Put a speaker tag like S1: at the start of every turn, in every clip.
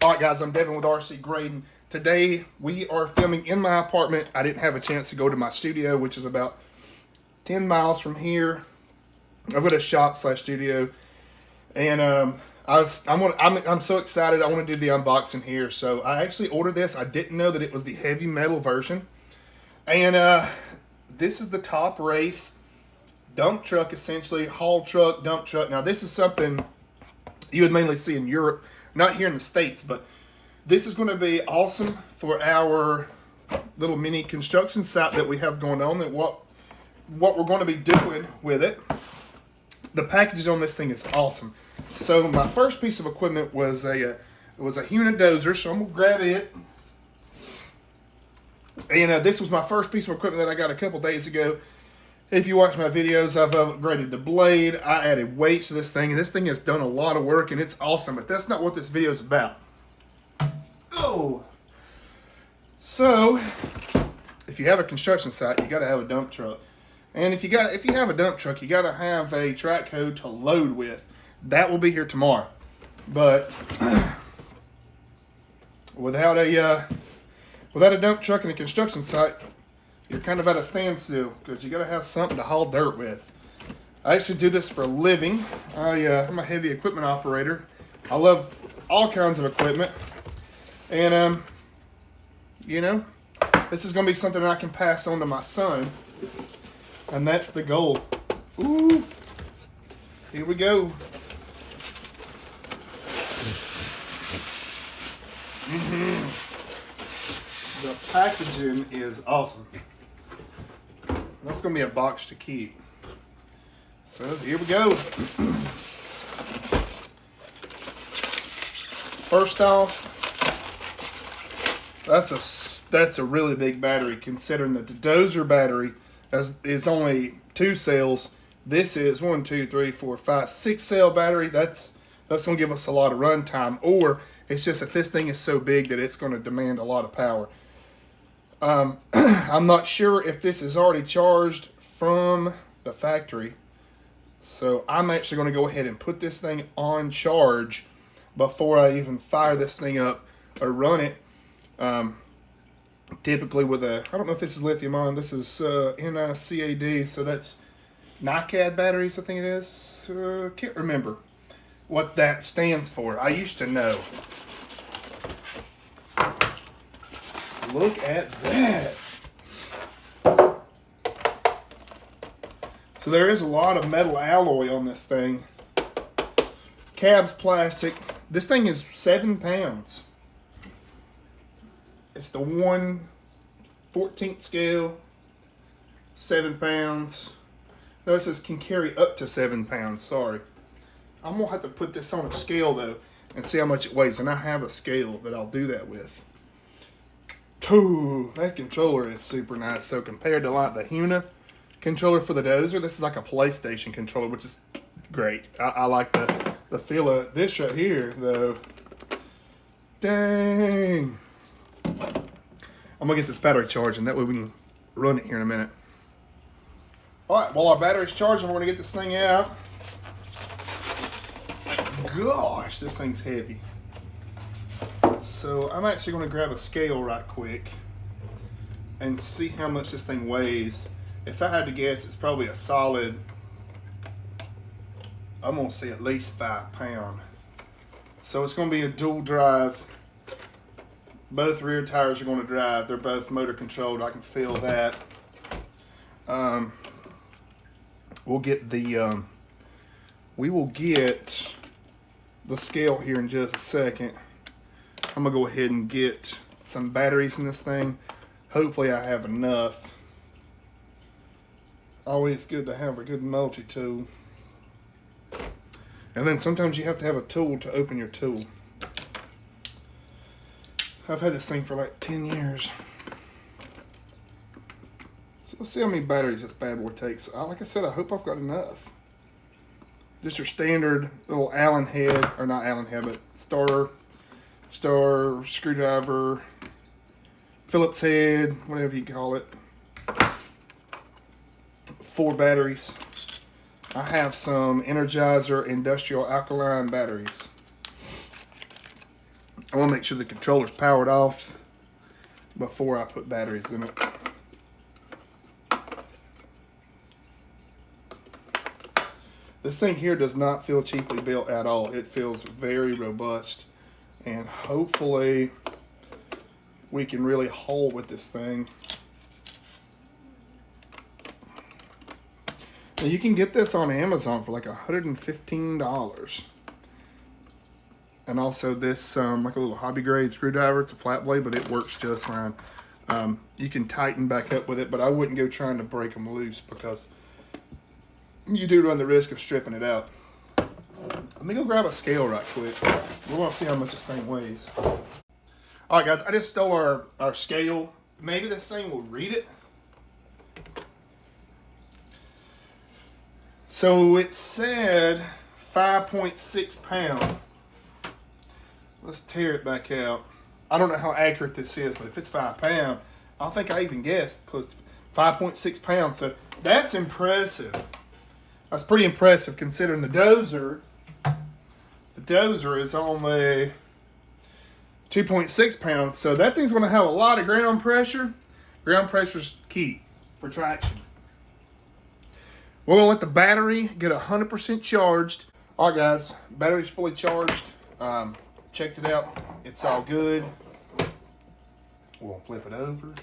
S1: All right, guys, I'm Devin with RC Grading. Today, we are filming in my apartment. I didn't have a chance to go to my studio, which is about 10 miles from here. I've got a shop slash studio, and I'm so excited. I want to do the unboxing here. So I actually ordered this. I didn't know that it was the heavy metal version, and this is the Top Race dump truck, essentially haul truck, dump truck. Now this is something you would mainly see in Europe, not here in the States, but this is going to be awesome for our little mini construction site that we have going on. That what we're going to be doing with it. The package on this thing is awesome. So my first piece of equipment was a Huna dozer. So I'm gonna grab it. And this was my first piece of equipment that I got a couple days ago. If you watch my videos, I've upgraded the blade. I added weights to this thing, and this thing has done a lot of work, and it's awesome. But that's not what this video is about. Oh, so if you have a construction site, you got to have a dump truck, and if you have a dump truck, you got to have a track hoe to load with. That will be here tomorrow, but without a dump truck and a construction site, you're kind of at a standstill because you got to have something to haul dirt with. I actually do this for a living. I'm a heavy equipment operator. I love all kinds of equipment, and this is going to be something I can pass on to my son, and that's the goal. Ooh, here we go. The packaging is awesome. That's going to be a box to keep. So here we go. First off, that's a really big battery, considering that the dozer battery is only 2 cells. This is 1, 2, 3, 4, 5, 6 cell battery. That's going to give us a lot of run time. Or it's just that this thing is so big that it's going to demand a lot of power. I'm not sure if this is already charged from the factory, so I'm actually going to go ahead and put this thing on charge before I even fire this thing up or run it. Typically with I don't know if this is lithium ion, this is NiCad, so that's NiCad batteries, I think it is. Can't remember what that stands for. I used to know. Look at that. So there is a lot of metal alloy on this thing. Cab's plastic. This thing is 7 pounds. It's the 1/14 scale. 7 pounds. No, it says can carry up to 7 pounds. Sorry. I'm going to have to put this on a scale though and see how much it weighs. And I have a scale that I'll do that with. Ooh, that controller is super nice. So compared to like the Huna controller for the dozer, this is like a PlayStation controller, which is great. I like the feel of this right here, though. Dang. I'm gonna get this battery charging. That way we can run it here in a minute. All right, while our battery's charging, we're gonna get this thing out. Gosh, this thing's heavy. So I'm actually going to grab a scale right quick and see how much this thing weighs. If I had to guess, it's probably a solid, I'm going to say at least 5 pounds. So it's going to be a dual drive. Both rear tires are going to drive. They're both motor controlled. I can feel that. We will get the scale here in just a second. I'm gonna go ahead and get some batteries in this thing. Hopefully I have enough. Always good to have a good multi-tool. And then sometimes you have to have a tool to open your tool. I've had this thing for like 10 years. So let's see how many batteries this bad boy takes. Like I said, I hope I've got enough. Just your standard little Allen head, or not Allen head, but star screwdriver, Phillips head, whatever you call it. 4 batteries. I have some Energizer Industrial Alkaline batteries. I want to make sure the controller's powered off before I put batteries in it. This thing here does not feel cheaply built at all. It feels very robust, and hopefully we can really haul with this thing. Now you can get this on Amazon for like $115. And also this, like a little hobby grade screwdriver. It's a flat blade, but it works just fine. You can tighten back up with it, but I wouldn't go trying to break them loose because you do run the risk of stripping it out. Let me go grab a scale right quick. We want to see how much this thing weighs. All right, guys, I just stole our scale. Maybe this thing will read it. So it said 5.6 pounds. Let's tear it back out. I don't know how accurate this is, but if it's 5 pounds, I think I even guessed close to 5.6 pounds. So that's impressive. That's pretty impressive considering the dozer. The dozer is only 2.6 pounds. So that thing's going to have a lot of ground pressure. Ground pressure's key for traction. We're going to let the battery get 100% charged. All right, guys, battery's fully charged. Checked it out. It's all good. We'll flip it over.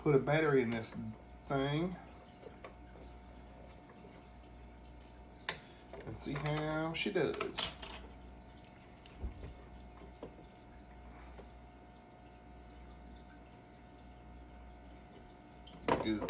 S1: Put a battery in this thing. And see how she does. Good.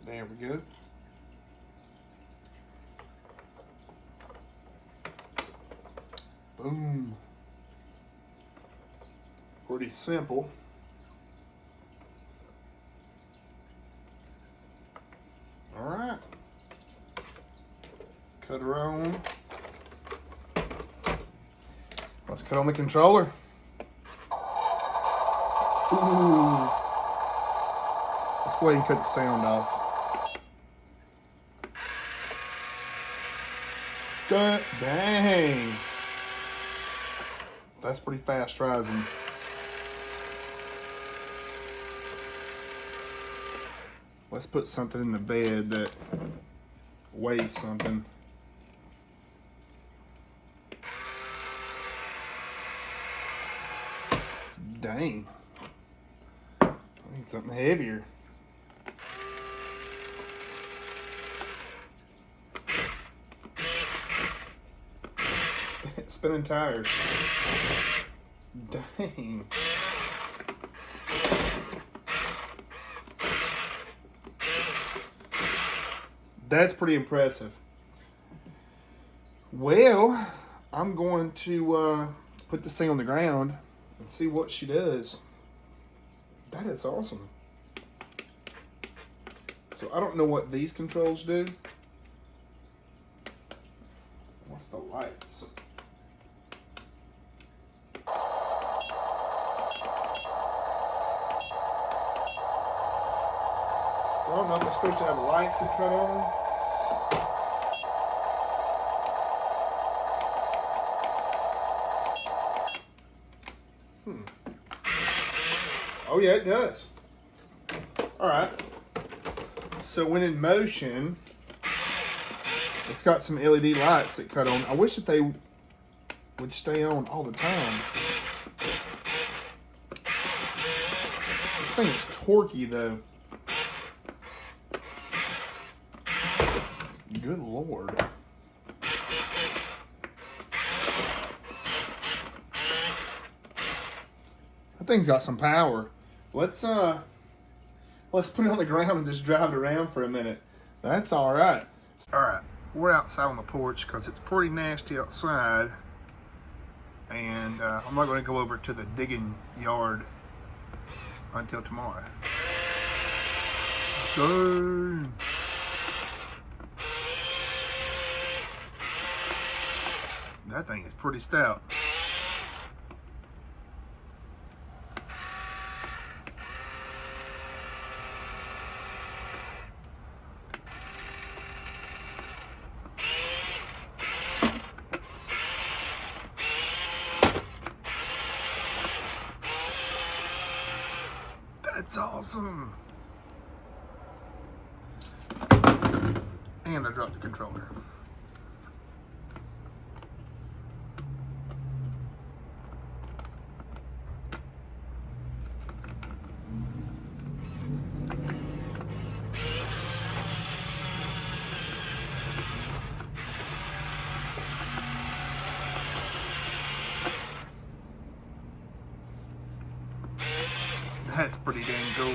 S1: There we go. Boom. Pretty simple. All right. Cut her on. Let's cut on the controller. Ooh. Let's go ahead and cut the sound off. Dang. That's pretty fast rising. Let's put something in the bed that weighs something. Dang. I need something heavier. Spinning tires. Dang. That's pretty impressive. Well, I'm going to put this thing on the ground and see what she does. That is awesome. So I don't know what these controls do. What's the lights? I don't know if I'm supposed to have lights to cut on. Oh yeah, it does. All right. So when in motion, it's got some LED lights that cut on. I wish that they would stay on all the time. This thing is torquey though. Good Lord. That thing's got some power. Let's put it on the ground and just drive it around for a minute. That's all right. All right, we're outside on the porch because it's pretty nasty outside. And I'm not going to go over to the digging yard until tomorrow. Dang. That thing is pretty stout. That's awesome. And I dropped the controller. That's pretty dang cool.